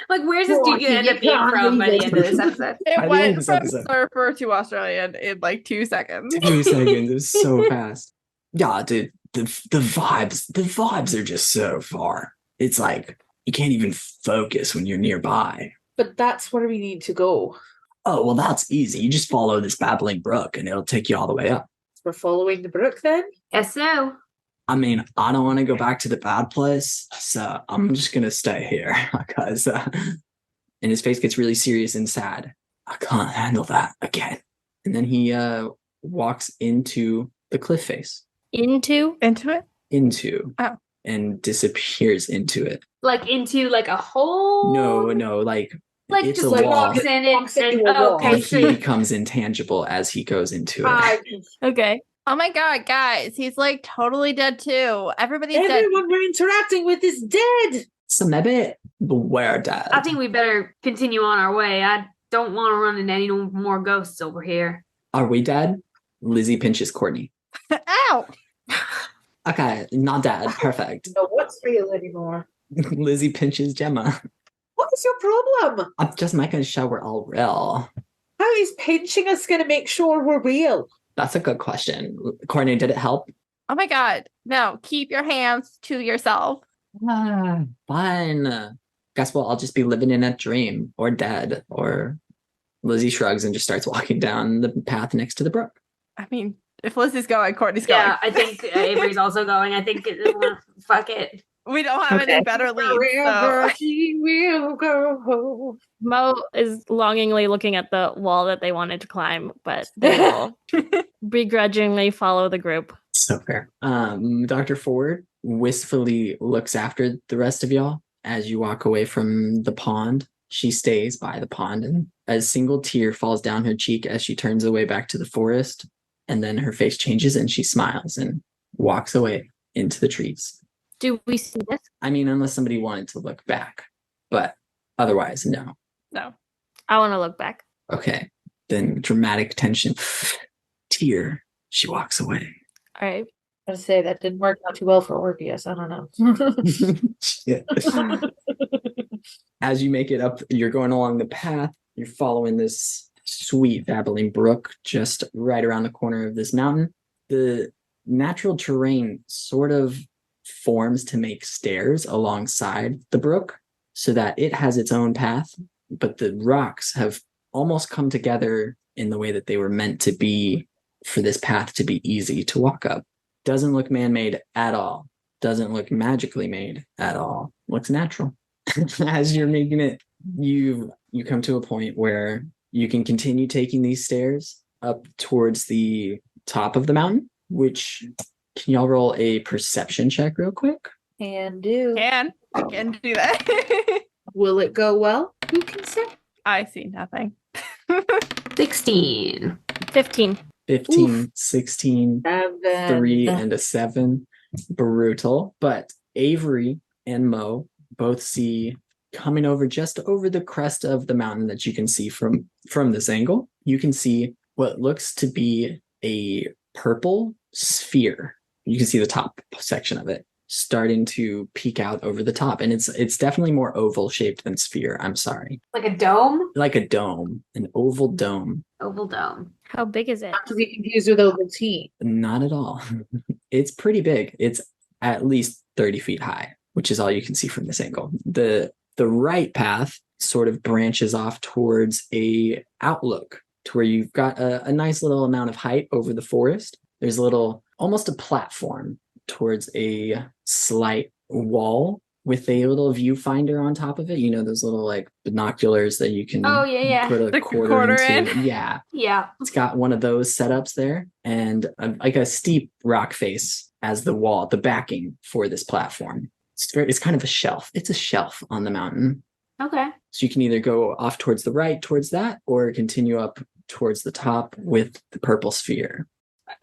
Like, where's this dude gonna end up being from by the end of this episode? It I love went this from episode. surfer to Australian in like 2 seconds. 2 seconds. It was so fast. Yeah, dude. The vibes are just so far. It's like you can't even focus when you're nearby. But that's where we need to go. Oh, well, that's easy. You just follow this babbling brook and it'll take you all the way up. We're following the brook then? Yes, so. I mean, I don't want to go back to the bad place, so I'm just going to stay here because, and his face gets really serious and sad. I can't handle that again. And then he walks into the cliff face. Into Into it? Oh. And disappears into it. Like into like a hole? No, like it's just a like wall. walks in it and wall. okay, And so he becomes intangible as he goes into it. okay. Oh my god, guys, he's like totally dead too. Everybody's dead. Everyone we're interacting with is dead. So maybe beware, Dad. I think we better continue on our way. I don't want to run into any more ghosts over here. Are we dead? Lizzie pinches Courtney. Ow! Okay, not dead. Perfect. No, what's real anymore? Lizzie pinches Gemma. What is your problem? I'm just making sure we're all real. How is pinching us going to make sure we're real? That's a good question. Courtney, did it help? Oh my god. No, keep your hands to yourself. Fine. Guess what? I'll just be living in a dream or dead. Or Lizzie shrugs and just starts walking down the path next to the brook. I mean, if Lizzie's going, Courtney's going. Yeah, I think Avery's also going. I think fuck it. We don't have any better leads. Wherever So. she will go. Mo is longingly looking at the wall that they wanted to climb, but they will begrudgingly follow the group. So fair. Dr. Ford wistfully looks after the rest of y'all as you walk away from the pond. She stays by the pond, and a single tear falls down her cheek as she turns away back to the forest. And then her face changes and she smiles and walks away into the trees. Do we see this? I mean, unless somebody wanted to look back, but otherwise, no. No. I want to look back. Okay. Then dramatic tension. Tear. She walks away. All right. I was say that didn't work out too well for Orpheus. I don't know. Shit. As you make it up, you're going along the path. You're following this sweet babbling brook just right around the corner of this mountain. The natural terrain sort of forms to make stairs alongside the brook so that it has its own path, but the rocks have almost come together in the way that they were meant to be for this path to be easy to walk up. Doesn't look man-made at all. Doesn't look magically made at all. Looks natural. As you're making it, you come to a point where you can continue taking these stairs up towards the top of the mountain, which can y'all roll a perception check real quick? Can do. I can do that. Will it go well? Who can say? I see nothing. 16. 15. 15, Oof. 16, 3, and a 7. Brutal. But Avery and Mo both see coming over just over the crest of the mountain that you can see from this angle. You can see what looks to be a purple sphere. You can see the top section of it starting to peek out over the top. And it's definitely more oval shaped than sphere. I'm sorry. Like a dome? Like a dome, an oval dome. Oval dome. How big is it? Not to be confused with Ovaltine. Not at all. It's pretty big. It's at least 30 feet high, which is all you can see from this angle. The right path sort of branches off towards a outlook to where you've got a nice little amount of height over the forest. There's a little, almost a platform towards a slight wall with a little viewfinder on top of it. You know, those little like binoculars that you can Oh, yeah. put a Stick a quarter quarter into. in. Yeah. Yeah. It's got one of those setups there and like a steep rock face as the wall, the backing for this platform. It's kind of a shelf. It's a shelf on the mountain. Okay. So you can either go off towards the right, towards that, or continue up towards the top with the purple sphere.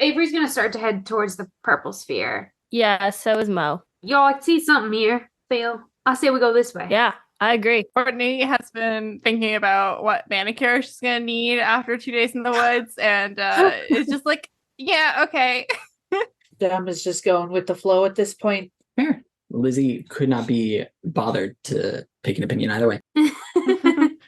Avery's going to start to head towards the purple sphere. Yeah, so is Mo. Y'all, I see something here. Phil, I say we go this way. Yeah, I agree. Courtney has been thinking about what manicure she's going to need after 2 days in the woods. And it's just like, yeah, okay. Jem is just going with the flow at this point. Fair. Lizzie could not be bothered to pick an opinion either way.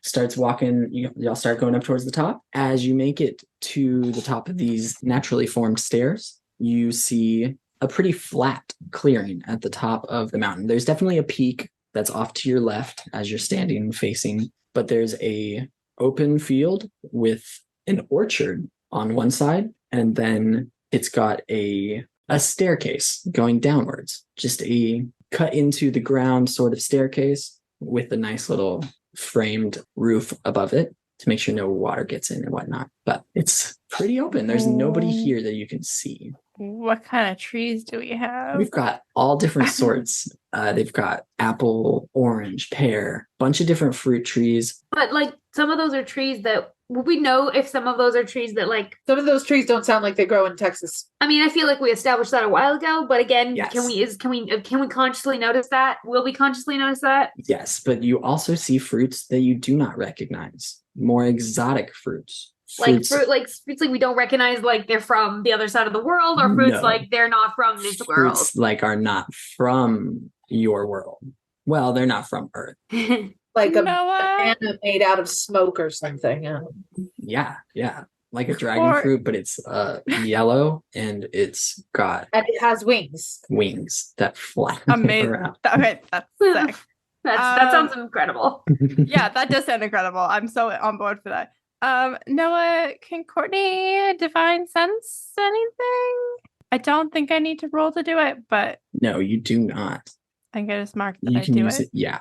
Starts walking, y'all start going up towards the top. As you make it to the top of these naturally formed stairs, you see a pretty flat clearing at the top of the mountain. There's definitely a peak that's off to your left as you're standing facing, but there's a open field with an orchard on one side, and then it's got a staircase going downwards, just a cut into the ground sort of staircase with a nice little framed roof above it to make sure no water gets in and whatnot. But it's pretty open. There's nobody here that you can see. What kind of trees do we have? We've got all different sorts. They've got apple, orange, pear, bunch of different fruit trees. But like some of those are trees that would we know if some of those are trees that like Some of those trees don't sound like they grow in Texas. I mean, I feel like we established that a while ago, but again, Yes. can we consciously notice that? Will we consciously notice that? Yes, but you also see fruits that you do not recognize. More exotic fruits. Fruits like we don't recognize like they're from the other side of the world, or fruits No. like they're not from this world. Fruits like are not from your world. Well, they're not from Earth. Like a Noah? banana made out of smoke or something. Yeah. Like a dragon fruit, but it's yellow and it's got And it has wings. wings that fly Amazing. around. Okay, that's sick. That sounds incredible. Yeah, that does sound incredible. I'm so on board for that. Noah, can Courtney divine sense anything? I don't think I need to roll to do it, but No, you do not. I can just mark that You I can do use it. Yeah.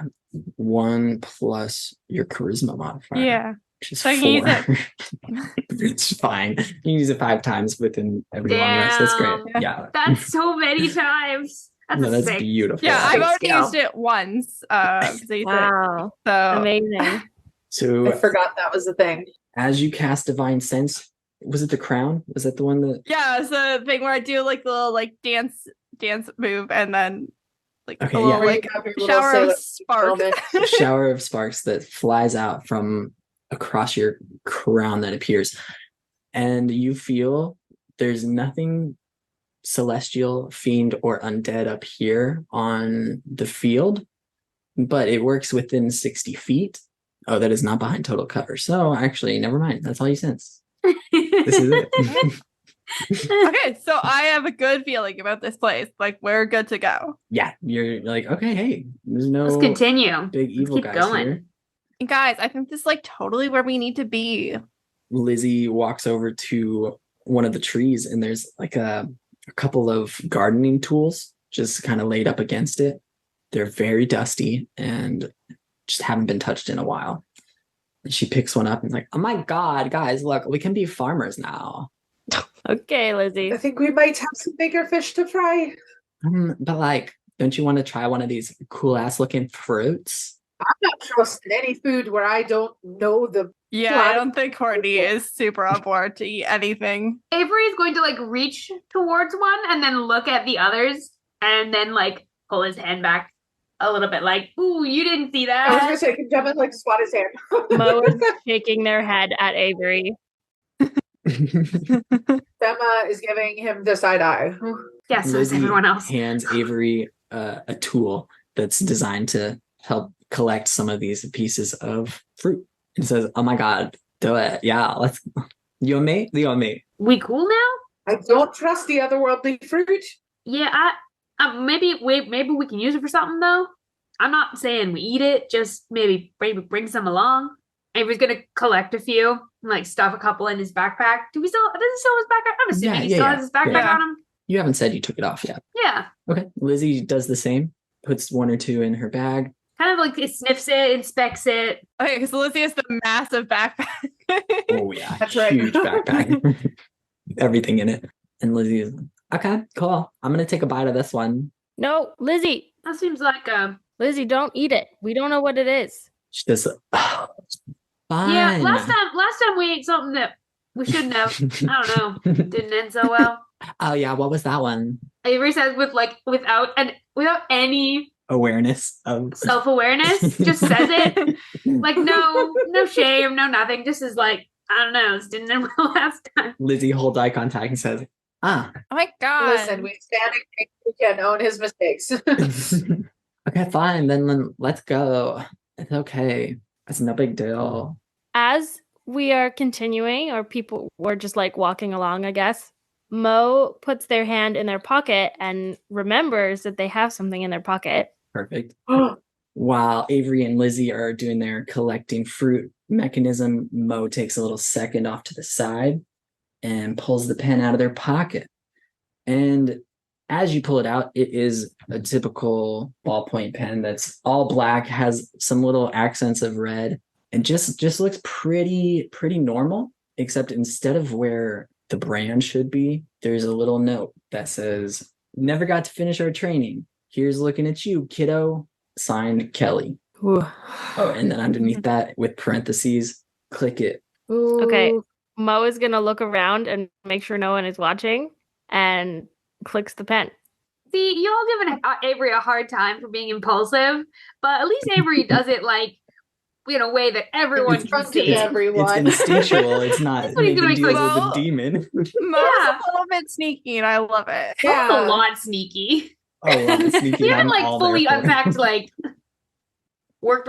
1 plus your charisma modifier. Yeah. Which is So I can use 4. It's fine. You can use it 5 times within every long rest. That's great. Damn. Yeah. That's so many times. That's No, that's sick. beautiful. Yeah, I've Thanks, already Gal. used it once. 'Cause I used it. Wow. So Amazing. So I forgot that was a thing. as you cast divine sense, was it the crown? Was that the one that yeah, it's the thing where I do like the little like dance move and then like Okay, a little yeah. Where you like have your little shower sailor of spark. moment. shower of sparks that flies out from across your crown that appears, and you feel there's nothing celestial, fiend, or undead up here on the field, but it works within 60 feet. Oh, that is not behind total cover. So actually, never mind. That's all you sense. This is it. Okay, so I have a good feeling about this place. Like we're good to go. Yeah, you're like, okay, hey, there's no Let's continue. big evil keep guys going. here. And guys, I think this is like totally where we need to be. Lizzie walks over to one of the trees, and there's like a couple of gardening tools just kind of laid up against it. They're very dusty and just haven't been touched in a while. And she picks one up and is like, oh my God, guys, look, we can be farmers now. Okay, Lizzie. I think we might have some bigger fish to fry. But like, don't you want to try one of these cool ass looking fruits? I'm not trusting any food where I don't know the. Yeah, I don't think Courtney is super on board to eat anything. Avery is going to like reach towards one and then look at the others and then like pull his hand back a little bit like, ooh, you didn't see I was that. gonna say, can Gemma like swat his hand? Mo is shaking their head at Avery. Gemma is giving him the side eye. Yes, so is Lizzie everyone else. hands Avery a tool that's designed to help collect some of these pieces of fruit. And says, oh my God, do it. Yeah, let's. You and me? You and me. We cool now? I don't trust the otherworldly fruit. Yeah, maybe we can use it for something though. I'm not saying we eat it, just maybe bring some along. Avery's gonna collect a few, and, like stuff a couple in his backpack. Does he still have his backpack? I'm assuming he still has his backpack Yeah. on him. You haven't said you took it off yet. Yeah. Okay. Lizzie does the same, puts 1 or 2 in her bag. Kind of like it sniffs it, inspects it. Okay, because Lizzie has the massive backpack. Oh, yeah. That's right. Huge backpack. Everything in it. And Lizzie is like, okay, cool. I'm going to take a bite of this one. No, Lizzie. That seems like Lizzie, don't eat it. We don't know what it is. She does, oh, fine. yeah. Last time we ate something that we shouldn't have. I don't know. Didn't end so well. Oh, yeah. What was that one? Avery says without any awareness of self-awareness, just says it. Like, no shame, no nothing. Just is like, I don't know, this didn't end well last time. Lizzie holds eye contact and says, Oh my god. Listen, we stand and he can own his mistakes. okay, fine, then let's go. It's okay. It's no big deal. As we are continuing, or people were just like walking along, I guess, Mo puts their hand in their pocket and remembers that they have something in their pocket. Perfect. While Avery and Lizzie are doing their collecting fruit mechanism, Mo takes a little second off to the side and pulls the pen out of their pocket. And as you pull it out, it is a typical ballpoint pen that's all black, has some little accents of red, and just looks pretty normal, except instead of where the brand should be, there's a little note that says, "Never got to finish our training. Here's looking at you, kiddo. Signed, Kelly." Ooh. Oh, and then underneath that, with parentheses, click it. Okay, Mo is gonna look around and make sure no one is watching, and clicks the pen. See, you all giving Avery a hard time for being impulsive, but at least Avery does it like in a way that everyone It's can front to see. everyone. It's instinctual. It's not That's what he's making gonna deals make with Mo. a demon. Mo's Yeah. a little bit sneaky, and I love it. That was a lot sneaky. Oh, well, sneaky. He haven't I'm like all fully there for it. unpacked like worked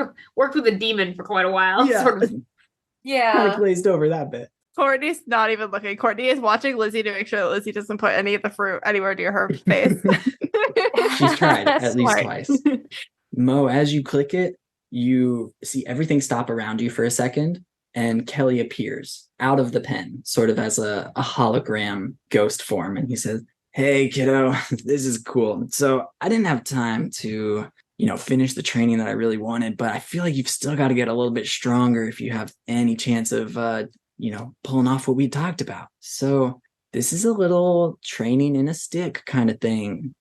with a demon for quite a while. Yeah. Sort of. Kind Yeah. of glazed over that bit. Courtney's not even looking. Courtney is watching Lizzie to make sure that Lizzie doesn't put any of the fruit anywhere near her face. She's tried at least Smart. twice. Mo, as you click it, you see everything stop around you for a second, and Kelly appears out of the pen, sort of as a hologram ghost form, and he says, "Hey, kiddo, this is cool. So I didn't have time to, finish the training that I really wanted, but I feel like you've still got to get a little bit stronger if you have any chance of, pulling off what we talked about. So this is a little training in a stick kind of thing.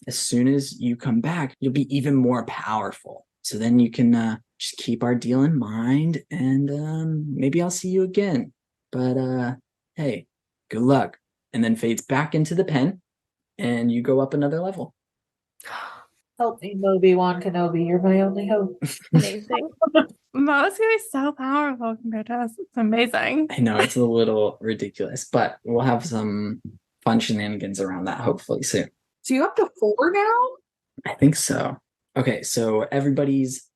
As soon as you come back, you'll be even more powerful. So then you can just keep our deal in mind, and maybe I'll see you again. But hey, good luck." And then fades back into the pen, and you go up another level. Help me, Obi-Wan Kenobi. You're my only hope. Amazing. Mo's gonna be so powerful compared to us. It's amazing. I know it's a little ridiculous, but we'll have some fun shenanigans around that hopefully soon. So you up to 4 now? I think so. Okay, so everybody's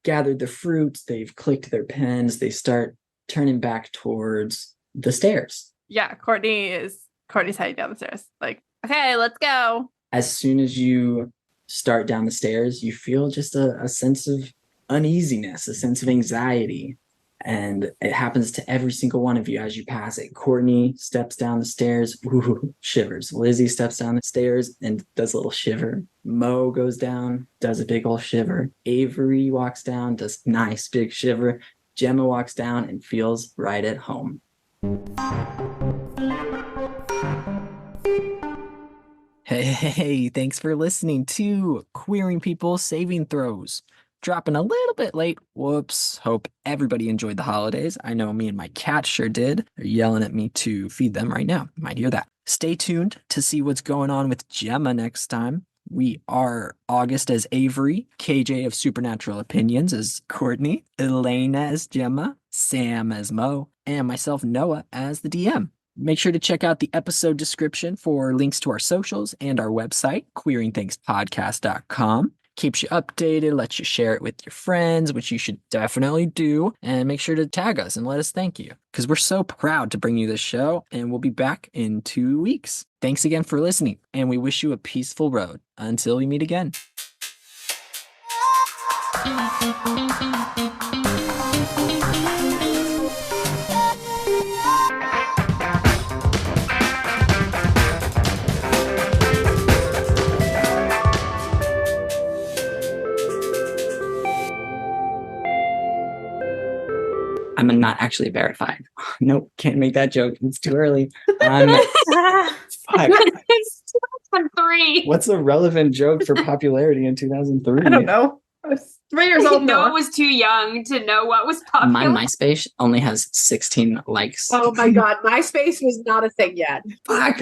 gathered the fruits, they've clicked their pens, they start turning back towards the stairs. Yeah, Courtney's heading down the stairs. Like, okay, let's go. As soon as you start down the stairs, you feel just a sense of uneasiness, a sense of anxiety. And it happens to every single one of you as you pass it. Courtney steps down the stairs, ooh, shivers. Lizzie steps down the stairs and does a little shiver. Mo goes down, does a big old shiver. Avery walks down, does a nice big shiver. Gemma walks down and feels right at home. Hey, thanks for listening to Queering People Saving Throws. Dropping a little bit late. Whoops. Hope everybody enjoyed the holidays. I know me and my cat sure did. They're yelling at me to feed them right now. You might hear that. Stay tuned to see what's going on with Gemma next time. We are August as Avery, KJ of Supernatural Opinions as Courtney, Elena as Gemma, Sam as Mo, and myself, Noah, as the DM. Make sure to check out the episode description for links to our socials and our website, queeringthingspodcast.com. Keeps you updated, lets you share it with your friends, which you should definitely do. And make sure to tag us and let us thank you, because we're so proud to bring you this show, and we'll be back in 2 weeks. Thanks again for listening, and we wish you a peaceful road until we meet again. I'm not actually verified. Nope, can't make that joke. It's too early. Fuck. It's 2003. What's a relevant joke for popularity in 2003? I don't know. I was 3 years old Noah now. was too young to know what was popular. My MySpace only has 16 likes. Oh my god, MySpace was not a thing yet. Fuck.